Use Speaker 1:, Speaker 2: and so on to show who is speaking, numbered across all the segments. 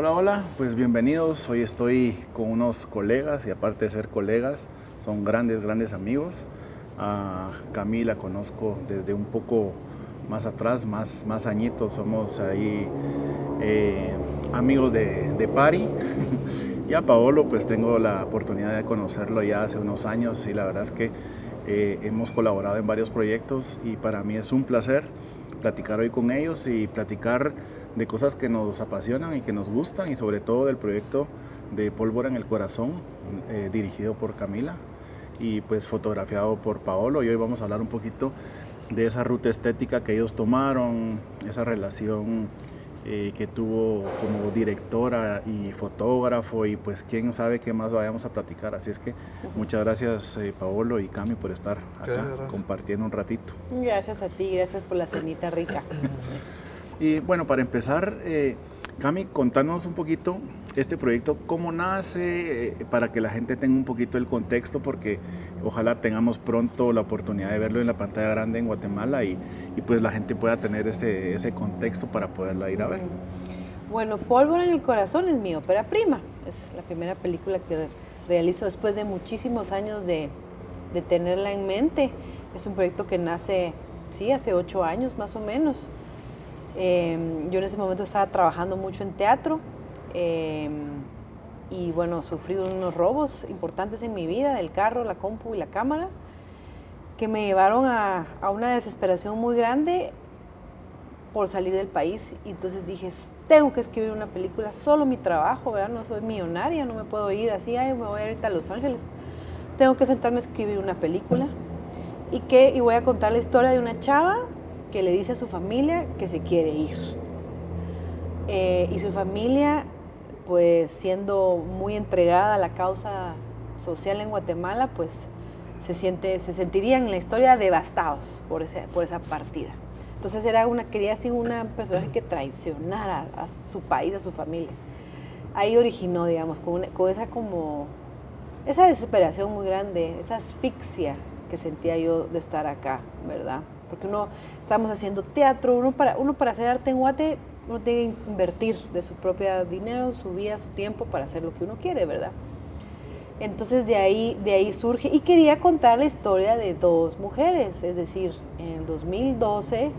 Speaker 1: Hola, hola, pues bienvenidos. Hoy estoy con unos colegas y aparte de ser colegas, son grandes amigos. A Camila conozco desde un poco más atrás, más añitos, somos ahí amigos de Pari. Y a Paolo pues tengo la oportunidad de conocerlo ya hace unos años y la verdad es que hemos colaborado en varios proyectos y para mí es un placer platicar hoy con ellos y platicar de cosas que nos apasionan y que nos gustan y sobre todo del proyecto de Pólvora en el Corazón, dirigido por Camila y pues fotografiado por Paolo. Y hoy vamos a hablar un poquito de esa ruta estética que ellos tomaron, esa relación que tuvo como directora y fotógrafo y pues quién sabe qué más vayamos a platicar. Así es que muchas gracias Paolo y Cami por estar acá compartiendo un ratito.
Speaker 2: Gracias a ti, gracias por la cenita rica.
Speaker 1: Y bueno, para empezar, Cami, contanos un poquito este proyecto, cómo nace, para que la gente tenga un poquito el contexto, porque ojalá tengamos pronto la oportunidad de verlo en la pantalla grande en Guatemala y pues la gente pueda tener ese contexto para poderla ir a ver.
Speaker 2: Bueno, Pólvora en el Corazón es mi ópera prima. Es la primera película que realizo después de muchísimos años de tenerla en mente. Es un proyecto que nace, sí, hace 8 años más o menos. Yo en ese momento estaba trabajando mucho en teatro y bueno, sufrí unos robos importantes en mi vida, el carro, la compu y la cámara, que me llevaron a una desesperación muy grande por salir del país. Y entonces dije, tengo que escribir una película, solo mi trabajo, ¿verdad? No soy millonaria, no me puedo ir así, ay, me voy ahorita a Los Ángeles. Tengo que sentarme a escribir una película y voy a contar la historia de una chava que le dice a su familia que se quiere ir. Y su familia, pues siendo muy entregada a la causa social en Guatemala, pues se sentirían en la historia devastados por esa partida. Entonces quería ser una personaje que traicionara a su país, a su familia. Ahí originó, digamos, con esa desesperación muy grande, esa asfixia que sentía yo de estar acá, ¿verdad? Porque estamos haciendo teatro, uno para hacer arte en Guate, uno tiene que invertir de su propio dinero, su vida, su tiempo para hacer lo que uno quiere, ¿verdad? Entonces de ahí surge, y quería contar la historia de 2 mujeres, es decir, en el 2012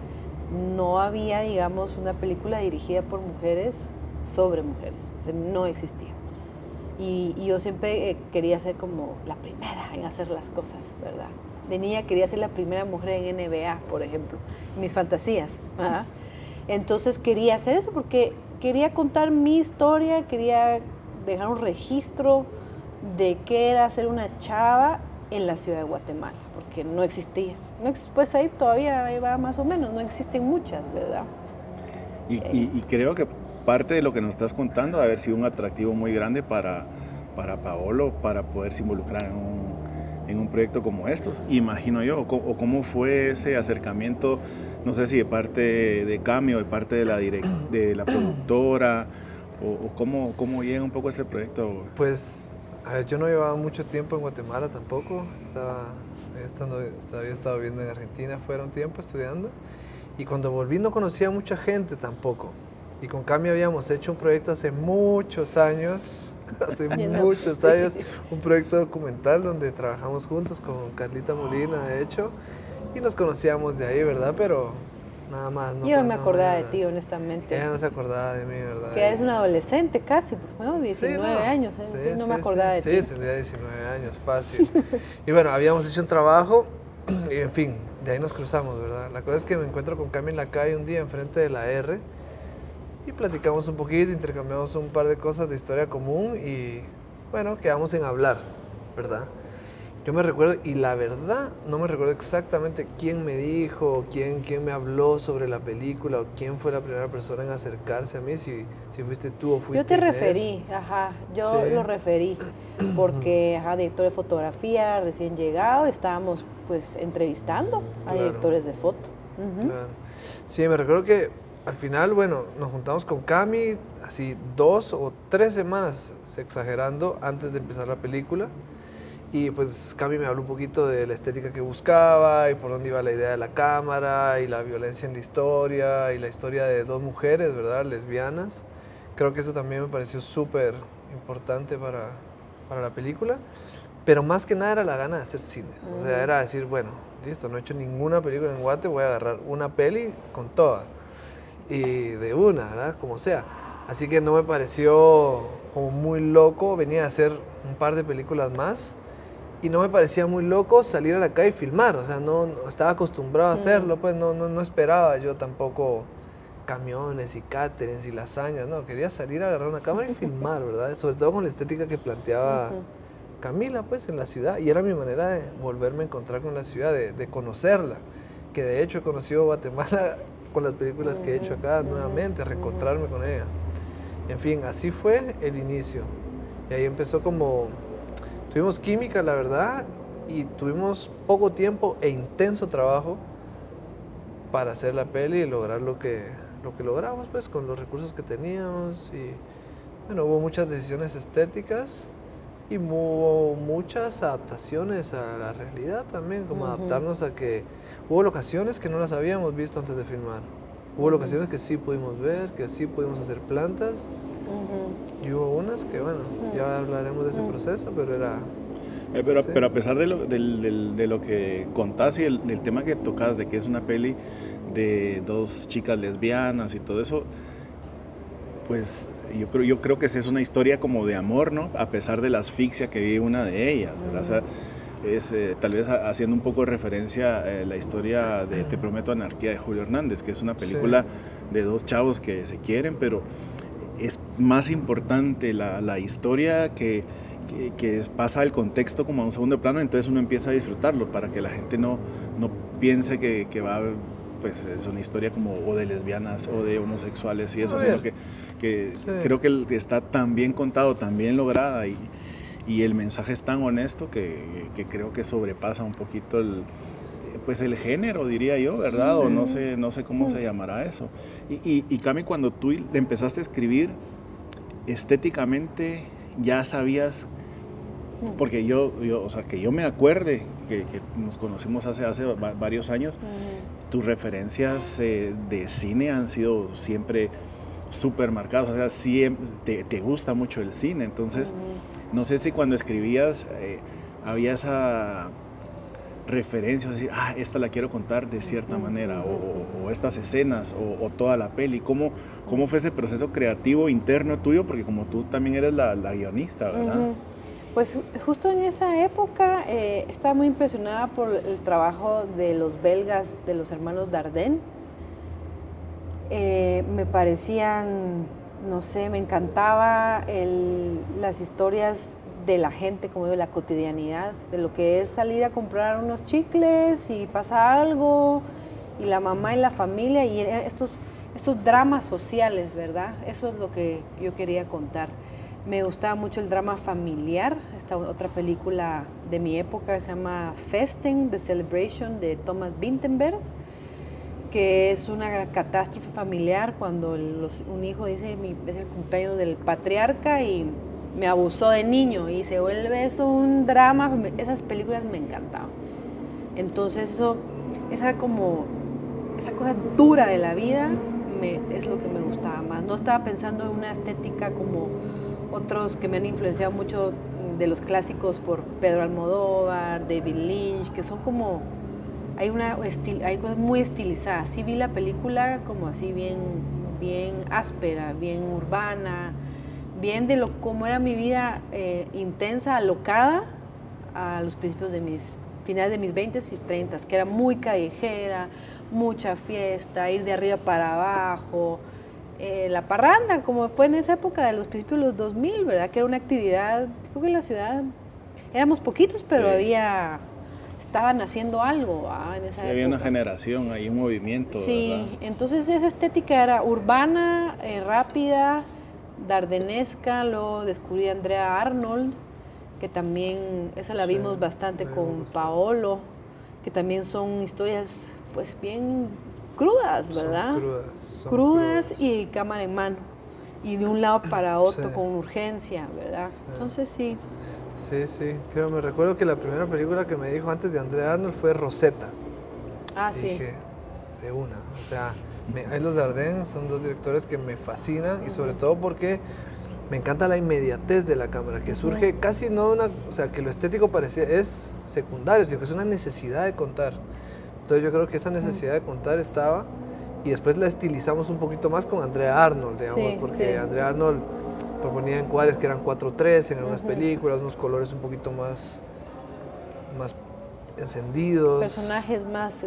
Speaker 2: no había, digamos, una película dirigida por mujeres sobre mujeres, o sea, no existía. Y yo siempre quería ser como la primera en hacer las cosas, ¿verdad? De niña quería ser la primera mujer en NBA, por ejemplo, mis fantasías, ¿verdad? Entonces quería hacer eso porque quería contar mi historia, quería dejar un registro de qué era ser una chava en la ciudad de Guatemala, porque no existía. Pues ahí todavía ahí va más o menos, no existen muchas, ¿verdad?
Speaker 1: Y creo que parte de lo que nos estás contando ha haber sido un atractivo muy grande para Paolo, para poderse involucrar en un proyecto como estos, imagino yo, o cómo fue ese acercamiento, no sé si de parte de Cami o de parte de la productora, o cómo llega un poco ese proyecto.
Speaker 3: Pues, a ver, yo no llevaba mucho tiempo en Guatemala tampoco, había estado viviendo en Argentina fuera un tiempo estudiando, y cuando volví no conocía mucha gente tampoco. Y con Cami habíamos hecho un proyecto hace muchos años, un proyecto documental donde trabajamos juntos con Carlita Molina, de hecho, y nos conocíamos de ahí, ¿verdad? Pero nada más.
Speaker 2: Yo no me acordaba de ti, honestamente.
Speaker 3: Ella no se acordaba de mí, ¿verdad?
Speaker 2: Que eres un adolescente casi, ¿no? 19 años,
Speaker 3: sí,
Speaker 2: no me acordaba de ti.
Speaker 3: Sí, tendría 19 años, fácil. Y bueno, habíamos hecho un trabajo y en fin, de ahí nos cruzamos, ¿verdad? La cosa es que me encuentro con Cami en la calle un día enfrente de la R y platicamos un poquito, intercambiamos un par de cosas de historia común y bueno, quedamos en hablar, ¿verdad? Yo me recuerdo, y la verdad no me recuerdo exactamente quién me dijo, quién me habló sobre la película o quién fue la primera persona en acercarse a mí, si fuiste tú o fuiste
Speaker 2: Yo te
Speaker 3: Inés.
Speaker 2: referí, yo lo referí porque, director de fotografía, recién llegado, estábamos pues entrevistando a directores de foto.
Speaker 3: Claro. Sí, me recuerdo que al final, bueno, nos juntamos con Cami así 2 o 3 semanas, exagerando, antes de empezar la película. Y pues Cami me habló un poquito de la estética que buscaba y por dónde iba la idea de la cámara y la violencia en la historia y la historia de 2 mujeres, ¿verdad? Lesbianas, Creo que eso también me pareció súper importante para la película. Pero más que nada era la gana de hacer cine. O sea, era decir, bueno, listo, no he hecho ninguna película en Guate, voy a agarrar una peli con toda. Y de una, ¿verdad? Como sea. Así que no me pareció como muy loco venir a hacer un par de películas más. Y no me parecía muy loco salir a la calle y filmar. O sea, no estaba acostumbrado a hacerlo, pues no esperaba yo tampoco camiones y cáterings y lasañas. No, quería salir a agarrar una cámara y filmar, ¿verdad? Sobre todo con la estética que planteaba Camila, pues, en la ciudad. Y era mi manera de volverme a encontrar con la ciudad, de conocerla. Que de hecho he conocido Guatemala con las películas que he hecho acá nuevamente, reencontrarme con ella. En fin, así fue el inicio. Y ahí empezó como... Tuvimos química, la verdad, y tuvimos poco tiempo e intenso trabajo para hacer la peli y lograr lo que logramos, pues, con los recursos que teníamos. Y bueno, hubo muchas decisiones estéticas y hubo muchas adaptaciones a la realidad también, como adaptarnos a que hubo locaciones que no las habíamos visto antes de filmar. Hubo locaciones que sí pudimos ver, que sí pudimos hacer plantas. Y hubo unas que, bueno, ya hablaremos de ese proceso, pero era... sí.
Speaker 1: Pero a pesar de lo que contás y el tema que tocas, de que es una peli de dos chicas lesbianas y todo eso, pues yo creo que es una historia como de amor, ¿no? A pesar de la asfixia que vive una de ellas, ¿verdad? O sea, es tal vez haciendo un poco de referencia a la historia de Te Prometo Anarquía de Julio Hernández, que es una película de dos chavos que se quieren, pero es más importante la historia que pasa el contexto como a un segundo plano, entonces uno empieza a disfrutarlo para que la gente no piense que va, pues es una historia como o de lesbianas o de homosexuales y eso, sino que creo que está tan bien contado, tan bien lograda y el mensaje es tan honesto que creo que sobrepasa un poquito el género, diría yo, ¿verdad? O no sé cómo se llamará eso. Y Cami, cuando tú empezaste a escribir, estéticamente ya sabías, porque yo me acuerde que nos conocimos hace varios años, tus referencias de cine han sido siempre súper marcadas, o sea, te gusta mucho el cine, entonces no sé si cuando escribías había esa referencia, decir, esta la quiero contar de cierta manera, o estas escenas, o toda la peli. ¿Cómo fue ese proceso creativo interno tuyo? Porque como tú también eres la guionista, ¿verdad?
Speaker 2: Pues justo en esa época estaba muy impresionada por el trabajo de los belgas, de los hermanos Dardenne. Me parecían, no sé, me encantaba las historias de la gente, como de la cotidianidad, de lo que es salir a comprar unos chicles y pasa algo, y la mamá y la familia, y estos dramas sociales, ¿verdad? Eso es lo que yo quería contar. Me gustaba mucho el drama familiar, esta otra película de mi época que se llama Festen, The Celebration, de Thomas Vinterberg, que es una catástrofe familiar cuando un hijo dice, es el cumpleaños del patriarca y me abusó de niño, y se vuelve eso un drama. Esas películas me encantaban. Entonces esa cosa dura de la vida es lo que me gustaba más. No estaba pensando en una estética como otros que me han influenciado mucho de los clásicos por Pedro Almodóvar, David Lynch, que son como, hay cosas muy estilizadas. Sí vi la película como así bien áspera, bien urbana, bien de cómo era mi vida intensa, alocada a los principios de finales de mis 20s y 30s, que era muy callejera, mucha fiesta, ir de arriba para abajo, la parranda, como fue en esa época de los principios de los 2000, ¿verdad? Que era una actividad, creo que en la ciudad éramos poquitos, pero estaban haciendo algo en esa época.
Speaker 1: Había una generación, hay un movimiento,
Speaker 2: sí,
Speaker 1: ¿verdad?
Speaker 2: Entonces esa estética era urbana, rápida, dardenesca. Luego descubrí a Andrea Arnold, que también, esa la vimos bastante con Paolo, que también son historias pues bien crudas, ¿verdad?
Speaker 3: Son
Speaker 2: crudas y cámara en mano, y de un lado para otro con urgencia, ¿verdad?
Speaker 3: Sí.
Speaker 2: Entonces sí.
Speaker 3: Sí, me recuerdo que la primera película que me dijo antes de Andrea Arnold fue Rosetta.
Speaker 2: Sí.
Speaker 3: Dije, de una, o sea, Ahí los Dardenne son dos directores que me fascinan y sobre todo porque me encanta la inmediatez de la cámara, que surge casi no una, o sea, que lo estético parecía es secundario, sino que es una necesidad de contar. Entonces yo creo que esa necesidad de contar estaba y después la estilizamos un poquito más con Andrea Arnold, digamos, porque Andrea Arnold proponía encuadres que eran 4:3 en algunas películas, unos colores un poquito más encendidos.
Speaker 2: Personajes más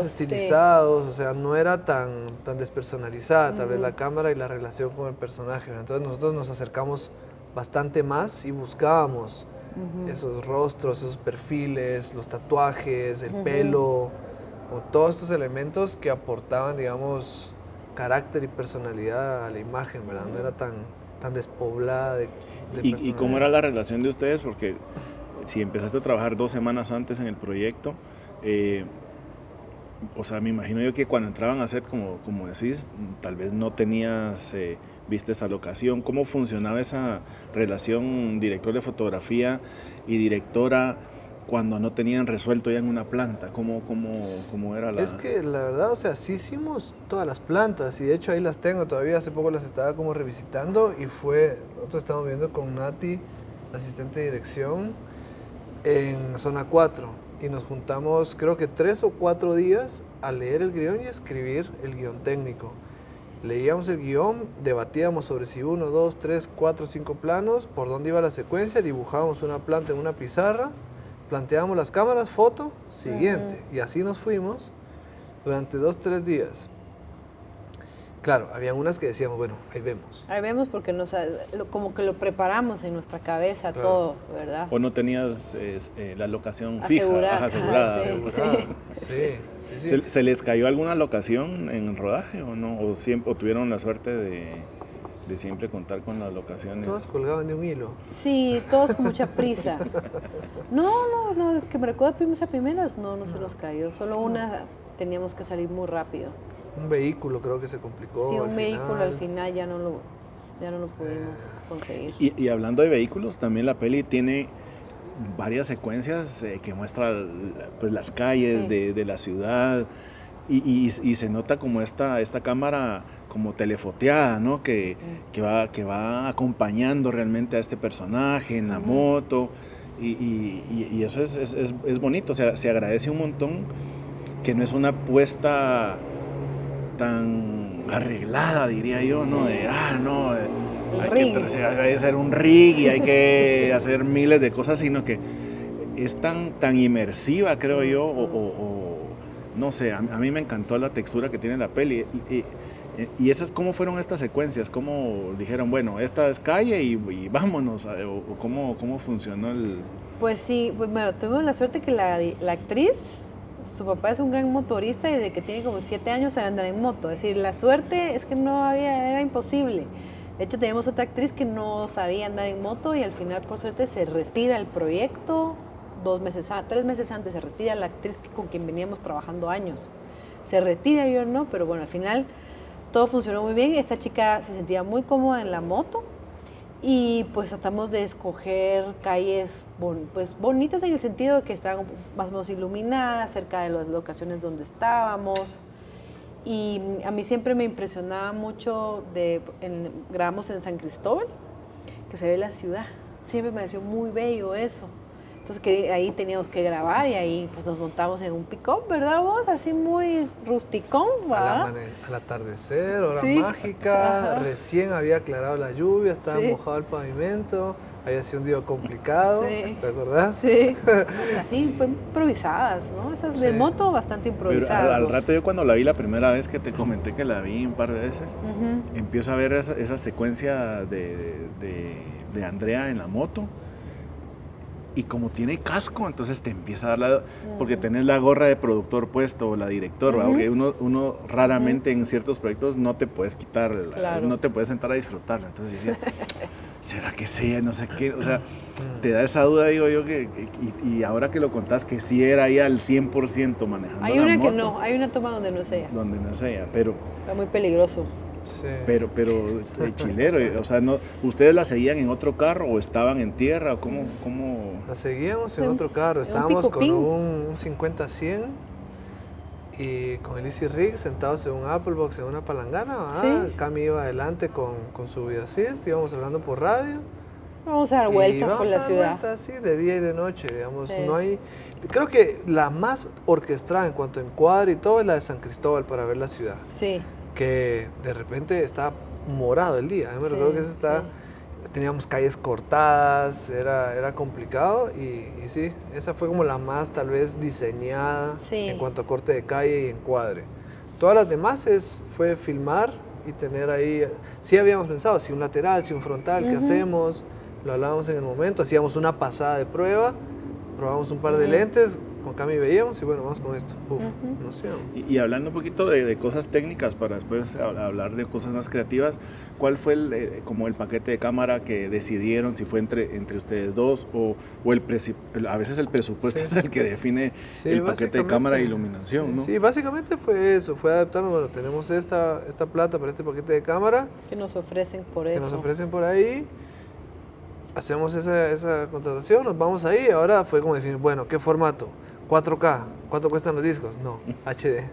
Speaker 3: estilizados, o sea, no era tan despersonalizada tal vez la cámara y la relación con el personaje. Entonces nosotros nos acercamos bastante más y buscábamos esos rostros, esos perfiles, los tatuajes, el pelo, o todos estos elementos que aportaban, digamos, carácter y personalidad a la imagen, ¿verdad? No era tan despoblada de
Speaker 1: ¿Y cómo era la relación de ustedes? Porque si empezaste a trabajar 2 semanas antes en el proyecto, o sea, me imagino yo que cuando entraban a set, como decís, tal vez no tenías viste esa locación. ¿Cómo funcionaba esa relación director de fotografía y directora cuando no tenían resuelto ya en una planta? ¿Cómo era la...?
Speaker 3: Es que la verdad, o sea, sí hicimos todas las plantas y de hecho ahí las tengo todavía, hace poco las estaba como revisitando y nosotros estábamos viendo con Nati, la asistente de dirección, en zona 4 y nos juntamos creo que 3 o 4 días a leer el guión y escribir el guión técnico. Leíamos el guión, debatíamos sobre si 1, 2, 3, 4, 5 planos, por dónde iba la secuencia, dibujábamos una planta en una pizarra, planteábamos las cámaras, foto, siguiente. Y así nos fuimos durante 2, 3 días. Claro, había unas que decíamos, bueno, ahí vemos.
Speaker 2: Ahí vemos porque como que lo preparamos en nuestra cabeza todo, ¿verdad?
Speaker 1: ¿O no tenías la locación
Speaker 2: asegurada,
Speaker 1: fija? Asegurada.
Speaker 3: Sí.
Speaker 1: ¿Se les cayó alguna locación en el rodaje o no? ¿O tuvieron la suerte de siempre contar con las locaciones?
Speaker 3: Todas colgaban de un hilo.
Speaker 2: Sí, todos con mucha prisa. No, es que me recuerdo esas primeras, no se nos cayó. Solo una teníamos que salir muy rápido.
Speaker 3: Un vehículo creo que se complicó.
Speaker 2: Sí, un vehículo al final ya no lo pudimos conseguir.
Speaker 1: Y hablando de vehículos, también la peli tiene varias secuencias que muestran pues, las calles de la ciudad y se nota como esta cámara como telefoteada, ¿no? Que va acompañando realmente a este personaje en la moto y eso es bonito, o sea, se agradece un montón que no es una puesta tan arreglada, diría yo, ¿no? Hay que hacer un rig y hay que hacer miles de cosas, sino que es tan inmersiva, creo yo, o no sé, a mí me encantó la textura que tiene la peli. Y ¿cómo fueron estas secuencias? ¿Cómo dijeron, bueno, esta es calle y vámonos? ¿O cómo funcionó el...?
Speaker 2: Pues sí, bueno, tuvimos la suerte que la actriz, su papá es un gran motorista y desde que tiene como 7 años sabe andar en moto. Es decir, la suerte es que era imposible. De hecho, teníamos otra actriz que no sabía andar en moto y al final, por suerte, se retira el proyecto. 3 meses antes se retira la actriz con quien veníamos trabajando años. Se retira, yo no, pero bueno, al final todo funcionó muy bien. Esta chica se sentía muy cómoda en la moto y pues tratamos de escoger calles pues bonitas en el sentido de que estaban más o menos iluminadas, cerca de las locaciones donde estábamos. Y a mí siempre me impresionaba mucho, grabamos en San Cristóbal, que se ve la ciudad. Siempre me pareció muy bello eso. Entonces ahí teníamos que grabar y ahí pues nos montamos en un pick-up, ¿verdad vos? Así muy rusticón, ¿verdad?
Speaker 3: Al atardecer, hora
Speaker 2: sí.
Speaker 3: mágica, recién había aclarado la lluvia, estaba mojado el pavimento, había sido un día complicado, ¿te acordás?
Speaker 2: Sí, así fue improvisadas, ¿no? Esas de moto bastante improvisadas.
Speaker 1: Pero al rato yo cuando la vi la primera vez que te comenté que la vi un par de veces, empiezo a ver esa secuencia de Andrea en la moto. Y como tiene casco, entonces te empieza a dar porque tenés la gorra de productor puesto o la director, porque uno raramente en ciertos proyectos no te puedes quitar, no te puedes sentar a disfrutarla. Entonces decía, ¿será que sí? No sé qué. O sea, te da esa duda, digo yo, y ahora que lo contás, que sí era ahí al 100% manejando
Speaker 2: hay una moto, que no, hay una toma donde no es ella.
Speaker 1: Donde no es ella, pero...
Speaker 2: Fue muy peligroso.
Speaker 1: Sí. Pero chilero, o sea, ¿ustedes la seguían en otro carro o estaban en tierra? ¿O cómo?
Speaker 3: La seguíamos en otro carro, estábamos con un 50-100 y con el Easy Rig sentados en un Apple Box, en una palangana,
Speaker 2: Sí.
Speaker 3: Cami iba adelante con su Vida Assist, íbamos hablando por radio.
Speaker 2: Vamos a dar
Speaker 3: Y
Speaker 2: vueltas
Speaker 3: vamos
Speaker 2: por
Speaker 3: a
Speaker 2: la
Speaker 3: dar
Speaker 2: ciudad.
Speaker 3: vueltas, sí, de día y de noche, digamos.
Speaker 2: Sí.
Speaker 3: No hay, creo que la más orquestada en cuanto a encuadre y todo es la de San Cristóbal para ver la ciudad.
Speaker 2: Sí.
Speaker 3: Que de repente está morado el día. Yo me
Speaker 2: Sí,
Speaker 3: recuerdo que esa está,
Speaker 2: sí.
Speaker 3: teníamos calles cortadas, era complicado y sí, esa fue como la más tal vez diseñada
Speaker 2: Sí.
Speaker 3: en cuanto a corte de calle y encuadre. Todas las demás fue filmar y tener ahí, sí habíamos pensado, si un lateral, si un frontal, ¿qué hacemos? Lo hablábamos en el momento, hacíamos una pasada de prueba, probamos un par de lentes, con Cami veíamos y bueno, vamos con esto. Uf, nos íbamos.
Speaker 1: Y hablando un poquito de cosas técnicas para después hablar de cosas más creativas, ¿cuál fue como el paquete de cámara que decidieron, si fue entre ustedes dos o a veces el presupuesto
Speaker 3: Sí.
Speaker 1: es el que define
Speaker 3: Sí,
Speaker 1: el paquete de cámara e iluminación,
Speaker 3: sí,
Speaker 1: ¿no?
Speaker 3: Sí, básicamente fue eso, fue adaptarnos, bueno, tenemos esta plata para este paquete de cámara
Speaker 2: Que nos ofrecen por
Speaker 3: que
Speaker 2: eso.
Speaker 3: nos ofrecen por ahí, hacemos esa contratación, nos vamos ahí, ahora fue como definir, bueno, ¿qué formato? 4K, ¿cuánto cuestan los discos? No, HD.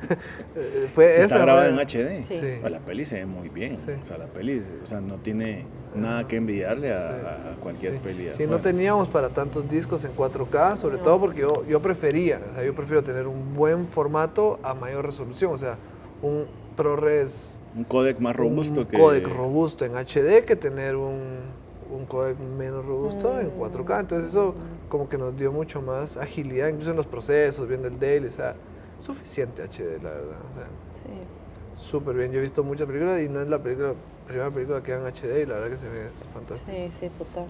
Speaker 1: Está grabada en HD.
Speaker 2: Sí.
Speaker 3: Sí.
Speaker 1: La peli se ve muy bien,
Speaker 3: Sí.
Speaker 1: o sea, la peli, o sea, no tiene nada que envidiarle
Speaker 3: Sí.
Speaker 1: a cualquier peli.
Speaker 3: Sí, no teníamos para tantos discos en 4K, sobre todo porque yo prefiero tener un buen formato a mayor resolución, o sea, un ProRes,
Speaker 1: Un códec más robusto
Speaker 3: un
Speaker 1: que...
Speaker 3: códec robusto en HD que tener un códec menos robusto en 4K, entonces eso como que nos dio mucho más agilidad, incluso en los procesos, viendo el daily, o sea, suficiente HD, la verdad, o sea,
Speaker 2: Sí.
Speaker 3: súper bien. Yo he visto muchas películas y no es la primera película que hagan HD y la verdad que se ve fantástico.
Speaker 2: Sí, sí, total.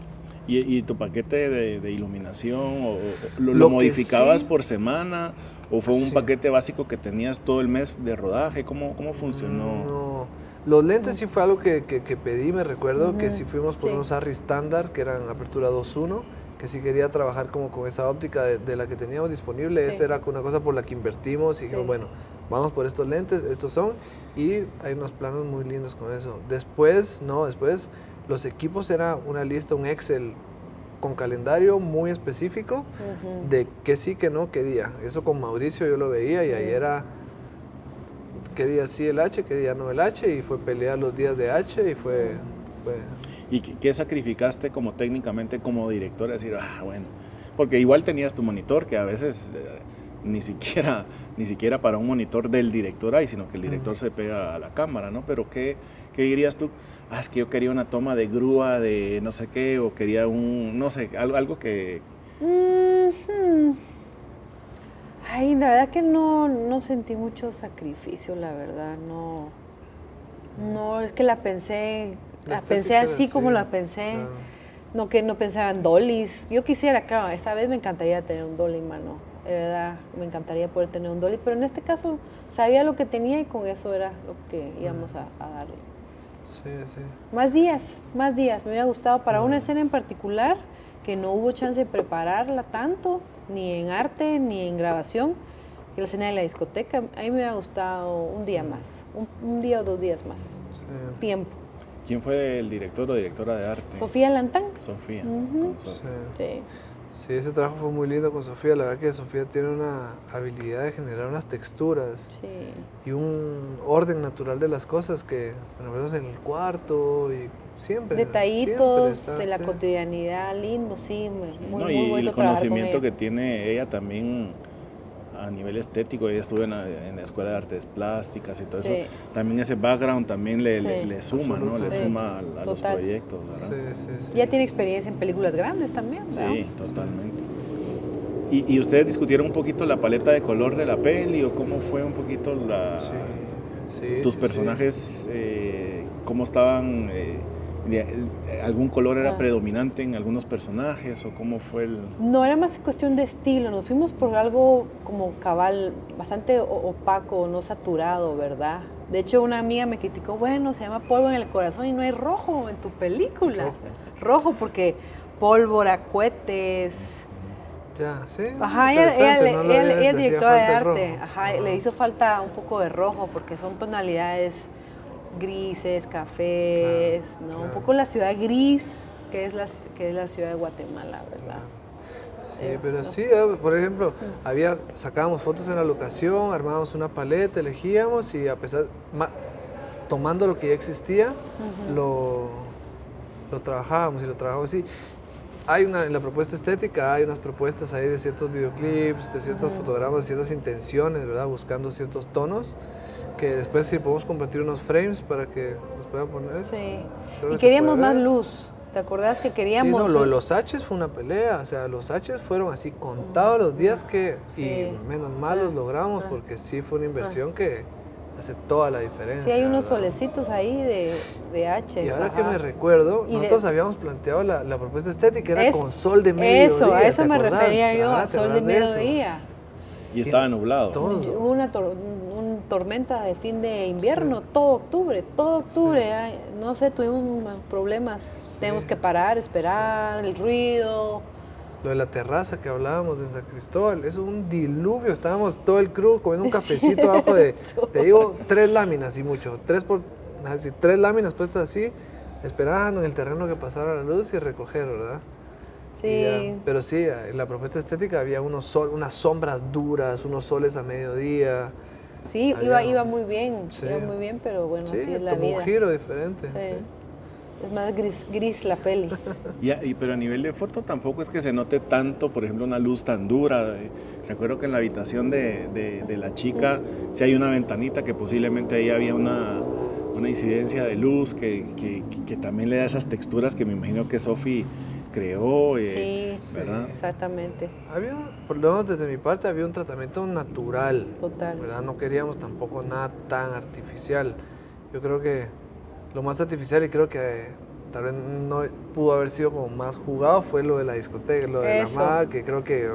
Speaker 1: ¿Y tu paquete de iluminación lo
Speaker 3: Lo que
Speaker 1: modificabas
Speaker 3: sí-
Speaker 1: por semana o fue un
Speaker 3: Sí.
Speaker 1: paquete básico que tenías todo el mes de rodaje? ¿Cómo funcionó?
Speaker 3: No, los lentes sí fue algo que pedí, me recuerdo que sí fuimos por
Speaker 2: Sí.
Speaker 3: unos Arri estándar que eran apertura 2.1, que sí quería trabajar como con esa óptica de la que teníamos disponible,
Speaker 2: Sí.
Speaker 3: esa era una cosa por la que invertimos y dijimos,
Speaker 2: Sí.
Speaker 3: bueno, vamos por estos lentes, estos son, y hay unos planos muy lindos con eso. Después los equipos era una lista, un Excel con calendario muy específico de qué sí, qué no, qué día. Eso con Mauricio yo lo veía y ahí era qué día sí el H, qué día no el H, y fue pelear los días de H y fue
Speaker 1: ¿Y qué sacrificaste como técnicamente como director? Decir, bueno, porque igual tenías tu monitor que a veces ni siquiera para un monitor del director hay, sino que el director se pega a la cámara, ¿no? Pero ¿qué dirías tú? Es que yo quería una toma de grúa de no sé qué, o quería no sé, algo que...
Speaker 2: Ujú. Ay, la verdad que no sentí mucho sacrificio, la verdad, no. No, es que la pensé así como la pensé.
Speaker 3: claro.
Speaker 2: No que no pensaba en dollies. Yo quisiera, claro, esta vez me encantaría tener un dolly, mano. De verdad, me encantaría poder tener un dolly, pero en este caso sabía lo que tenía y con eso era lo que íbamos a darle.
Speaker 3: Sí, sí.
Speaker 2: Más días. Me hubiera gustado para una escena en particular que no hubo chance de prepararla tanto, ni en arte, ni en grabación, que la escena de la discoteca. A mí me hubiera gustado un día más, un día o 2 días más.
Speaker 3: Sí.
Speaker 2: Tiempo.
Speaker 1: ¿Quién fue el director o directora de arte?
Speaker 2: Sofía Lantán.
Speaker 1: Sofía.
Speaker 2: Ujú.
Speaker 1: con Sofía.
Speaker 3: Sí.
Speaker 2: Sí.
Speaker 3: Sí, ese trabajo fue muy lindo con Sofía. La verdad que Sofía tiene una habilidad de generar unas texturas
Speaker 2: Sí.
Speaker 3: y un orden natural de las cosas que bueno, vemos en el cuarto y siempre.
Speaker 2: Detallitos
Speaker 3: siempre está,
Speaker 2: de la
Speaker 3: sí.
Speaker 2: cotidianidad, lindo, sí, muy,
Speaker 1: No,
Speaker 2: muy
Speaker 1: y
Speaker 2: bonito
Speaker 1: el
Speaker 2: trabajar con
Speaker 1: conocimiento
Speaker 2: ella.
Speaker 1: que tiene ella también a nivel estético, ella estuvo en la Escuela de Artes Plásticas y todo
Speaker 2: Sí.
Speaker 1: eso, también ese background también
Speaker 2: Sí.
Speaker 1: le suma, ¿no? Le
Speaker 3: Absolutamente.
Speaker 1: suma a los
Speaker 2: Total.
Speaker 1: proyectos, ¿verdad?
Speaker 3: Sí, sí, sí.
Speaker 2: Ya tiene experiencia en películas grandes también, ¿verdad?
Speaker 1: Sí, totalmente. ¿Y ustedes discutieron un poquito la paleta de color de la peli o cómo fue un poquito
Speaker 3: Sí, sí,
Speaker 1: tus
Speaker 3: sí,
Speaker 1: personajes, cómo estaban, algún color era
Speaker 2: Ah.
Speaker 1: predominante en algunos personajes o cómo fue el...
Speaker 2: No, era más cuestión de estilo, nos fuimos por algo como cabal, bastante opaco, no saturado, ¿verdad? De hecho, una amiga me criticó, bueno, se llama Polvo en el Corazón y no hay rojo en tu película. Rojo porque pólvora, cohetes.
Speaker 3: Ya, sí.
Speaker 2: Ajá,
Speaker 3: interesante, no lo había-
Speaker 2: ella
Speaker 3: le
Speaker 2: es
Speaker 3: hacía
Speaker 2: directora de
Speaker 3: falta el
Speaker 2: arte.
Speaker 3: rojo.
Speaker 2: Ajá, le hizo falta un poco de rojo porque son tonalidades grises, cafés,
Speaker 3: Claro,
Speaker 2: ¿no?
Speaker 3: claro.
Speaker 2: Un poco la ciudad gris que es la ciudad de Guatemala, ¿verdad?
Speaker 3: Sí, pero sí, por ejemplo, sacábamos fotos en la locación, armábamos una paleta, elegíamos y a pesar, tomando lo que ya existía, lo trabajábamos y lo trabajábamos así. En la propuesta estética hay unas propuestas ahí de ciertos videoclips, de ciertos fotogramas, ciertas intenciones, ¿verdad? Buscando ciertos tonos, que después sí podemos compartir unos frames para que los pueda poner.
Speaker 2: Sí, y queríamos más luz. ¿Te acordás que queríamos?
Speaker 3: Sí, no, lo de los H's fue una pelea, o sea, los H's fueron así contados los días que, y menos mal los logramos, porque sí fue una inversión que hace toda la diferencia.
Speaker 2: Sí, hay unos
Speaker 3: ¿verdad?
Speaker 2: solecitos ahí de H.
Speaker 3: Y ahora que me recuerdo, nosotros habíamos planteado la propuesta estética, era con sol de mediodía.
Speaker 2: Eso, a eso me
Speaker 3: acordás?
Speaker 2: refería yo, a sol de mediodía.
Speaker 1: Y estaba nublado.
Speaker 2: Hubo una tormenta de fin de invierno, todo octubre. Ay, no sé, tuvimos problemas, tenemos que parar, esperar, el ruido.
Speaker 3: Lo de la terraza que hablábamos de San Cristóbal, es un diluvio, estábamos todo el crew comiendo un cafecito abajo de, te digo, 3 láminas y mucho, 3 láminas puestas así, esperando en el terreno que pasara la luz y recoger, ¿verdad?
Speaker 2: Sí.
Speaker 3: Pero sí, en la propuesta estética había unas sombras duras, unos soles a mediodía.
Speaker 2: Sí, iba muy bien, pero bueno, así es la vida.
Speaker 3: Tomó un giro diferente.
Speaker 2: Sí.
Speaker 3: Sí.
Speaker 2: Es más gris la peli.
Speaker 1: Pero a nivel de foto tampoco es que se note tanto, por ejemplo, una luz tan dura. Recuerdo que en la habitación de la chica sí hay una ventanita que posiblemente ahí había una incidencia de luz que también le da esas texturas que me imagino que Sofi creó, ¿verdad?
Speaker 2: Exactamente.
Speaker 3: Por lo menos desde mi parte, había un tratamiento natural.
Speaker 2: Total.
Speaker 3: ¿Verdad? No queríamos tampoco nada tan artificial. Yo creo que lo más artificial, y creo que tal vez no pudo haber sido como más jugado, fue lo de la discoteca, lo de la MAG, que creo que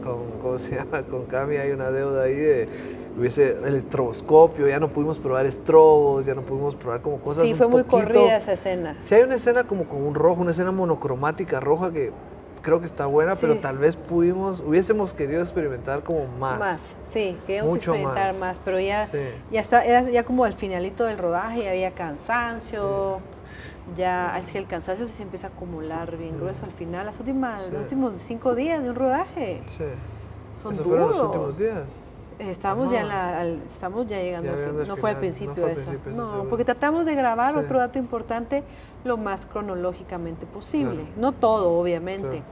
Speaker 3: ¿cómo se llama? Con Cami hay una deuda ahí de hubiese el estroboscopio, ya no pudimos probar estrobos, ya no pudimos probar como cosas.
Speaker 2: Sí, fue muy corrida esa escena.
Speaker 3: Sí, hay una escena como con un rojo, una escena monocromática roja que creo que está buena, pero tal vez hubiésemos querido experimentar como más.
Speaker 2: Sí, queríamos
Speaker 3: mucho
Speaker 2: experimentar más, pero ya era ya como al finalito del rodaje, ya había cansancio, ya es que el cansancio se empieza a acumular bien grueso al final, los últimos 5 días de un rodaje.
Speaker 3: Sí.
Speaker 2: Son
Speaker 3: ¿Eso
Speaker 2: duros.
Speaker 3: fueron los últimos días?
Speaker 2: Estamos ya llegando al fin. No fue al principio eso. No,
Speaker 3: seguro.
Speaker 2: porque tratamos de grabar, otro dato importante, lo más cronológicamente posible. Claro. No todo, obviamente. Claro.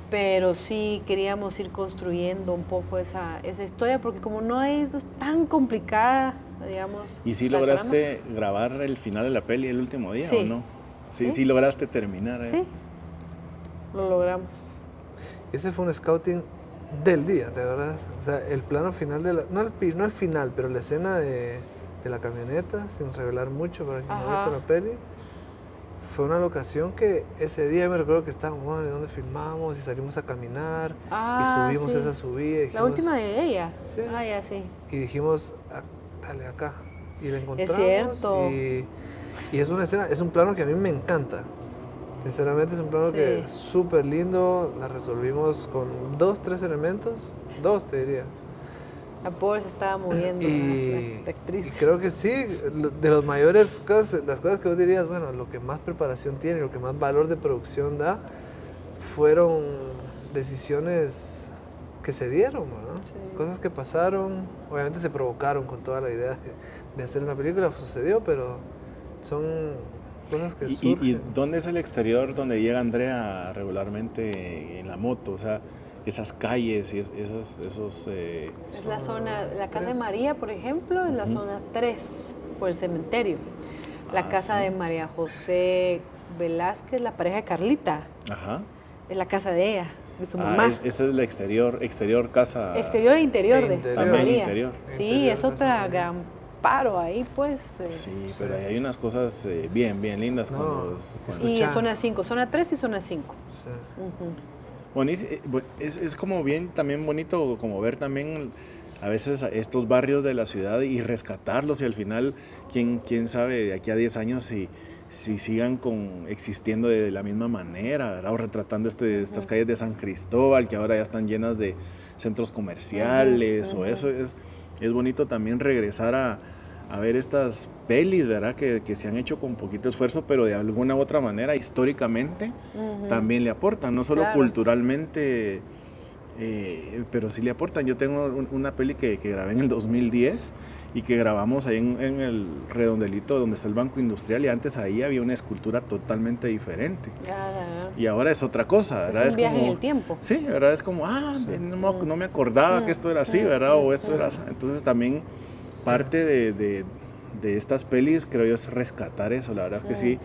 Speaker 2: Pero sí queríamos ir construyendo un poco esa historia, porque como no es tan complicada, digamos.
Speaker 1: ¿Y si lograste grabar el final de la peli el último día o no? Sí, lograste terminar.
Speaker 2: Sí, lo logramos.
Speaker 3: Ese fue un scouting del día, ¿te acuerdas? O sea, el plano final no el final, pero la escena de la camioneta, sin revelar mucho para quien no ha visto la peli, fue una locación que ese día me recuerdo que estábamos, bueno, ¿de dónde filmamos? Y salimos a caminar y subimos esa subida. Dijimos,
Speaker 2: la última de ella.
Speaker 3: Sí.
Speaker 2: Ya sí.
Speaker 3: Y dijimos, dale acá. Y la encontramos.
Speaker 2: Es cierto.
Speaker 3: Y es una escena, es un plano que a mí me encanta. Sinceramente es un plano que es súper lindo, la resolvimos con 2-3 elementos, 2 te diría.
Speaker 2: La pobre se estaba moviendo, la actriz.
Speaker 3: Y creo que sí, de las mayores cosas, las cosas que vos dirías, bueno, lo que más preparación tiene, lo que más valor de producción da, fueron decisiones que se dieron, ¿no? Sí. Cosas que pasaron, obviamente se provocaron con toda la idea de hacer una película, sucedió, pero son cosas que surgen.
Speaker 1: ¿Y dónde es el exterior donde llega Andrea regularmente en la moto? O sea, esas calles y esos...
Speaker 2: Es la zona, la casa de María, por ejemplo, es la zona 3, por el cementerio. La casa de María José Velázquez, la pareja de Carlita.
Speaker 1: Ajá.
Speaker 2: Es la casa de ella, de su mamá.
Speaker 1: Esa es la exterior casa...
Speaker 2: Exterior e interior de María.
Speaker 1: Interior.
Speaker 2: Sí, es otra gran paro ahí, pues.
Speaker 1: Sí, pero ahí hay unas cosas bien lindas.
Speaker 2: Y zona 5, zona 3 y zona 5.
Speaker 3: Sí.
Speaker 1: Bueno, es como también bonito como ver también a veces estos barrios de la ciudad y rescatarlos y al final, quién sabe de aquí a 10 años si sigan existiendo de la misma manera, ¿verdad? O retratando estas calles de San Cristóbal que ahora ya están llenas de centros comerciales o eso es bonito también regresar a ver estas pelis, ¿verdad? Que se han hecho con poquito esfuerzo, pero de alguna u otra manera, históricamente, también le aportan, no solo culturalmente, pero sí le aportan. Yo tengo una peli que grabé en el 2010 y que grabamos ahí en el redondelito donde está el Banco Industrial, y antes ahí había una escultura totalmente diferente. Y ahora es otra cosa, ¿verdad?
Speaker 2: Es un viaje como, en el tiempo.
Speaker 1: Sí, ¿verdad? Es como, no me acordaba que esto era así, ¿verdad? O esto era así. Entonces también parte de estas pelis, creo yo, es rescatar eso. La verdad es que sí,